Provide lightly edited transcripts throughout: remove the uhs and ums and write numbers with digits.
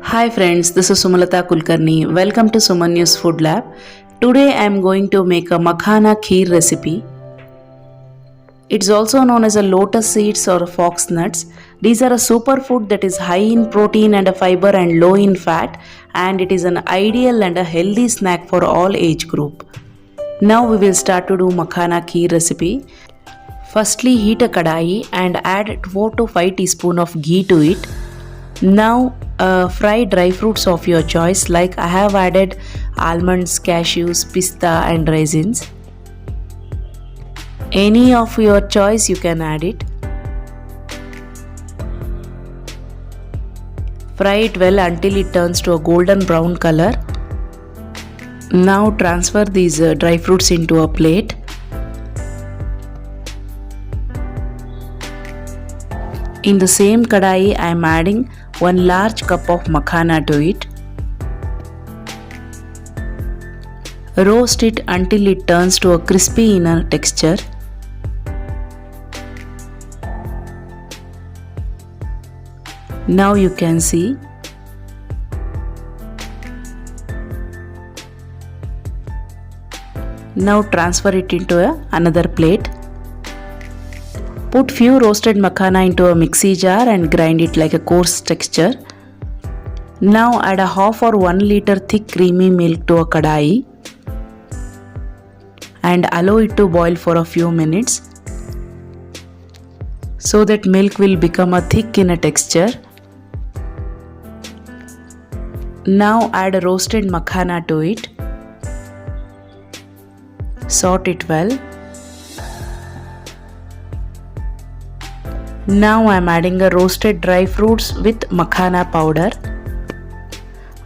Hi friends, this is Sumalata Kulkarni. Welcome to Sumanyu'z Food Lab. Today I am going to make a makhana kheer recipe. It's also known as a lotus seeds or fox nuts. These are a superfood that is high in protein and a fiber and low in fat, and it is an ideal and a healthy snack for all age group. Now we will start to do makhana kheer recipe. Firstly, heat a kadai and add 4 to 5 teaspoons of ghee to it. Now fry dry fruits of your choice, like I have added almonds, cashews, pista and raisins. Any of your choice you can add it. Fry it well until it turns to a golden brown color. Now transfer these dry fruits into a plate. In the same kadai, I am adding 1 large cup of makhana to it. Roast it until it turns to a crispy inner texture. Now you can see. Now transfer it into another plate. Put few roasted makhana into a mixie jar and grind it like a coarse texture. Now add a half or 1 liter thick creamy milk to a kadai and allow it to boil for a few minutes so that milk will become a thick in a texture. Now add a roasted makhana to it. Saute it well. Now I am adding a roasted dry fruits with makhana powder.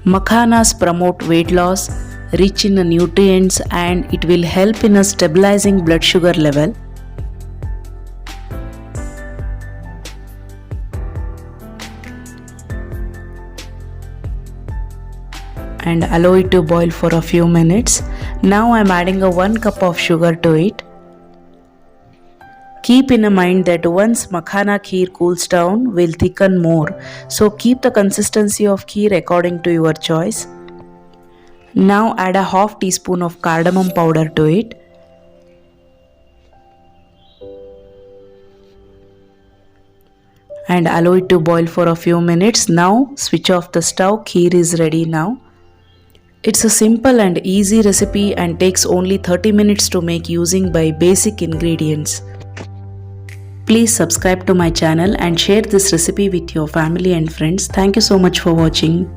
Makhanas promote weight loss, rich in nutrients, and it will help in stabilizing blood sugar level. And allow it to boil for a few minutes. Now I am adding a 1 cup of sugar to it. Keep in mind that once makhana kheer cools down, will thicken more. So keep the consistency of kheer according to your choice. Now add a half teaspoon of cardamom powder to it. And allow it to boil for a few minutes. Now switch off the stove. Kheer is ready now. It's a simple and easy recipe and takes only 30 minutes to make using by basic ingredients. Please subscribe to my channel and share this recipe with your family and friends. Thank you so much for watching.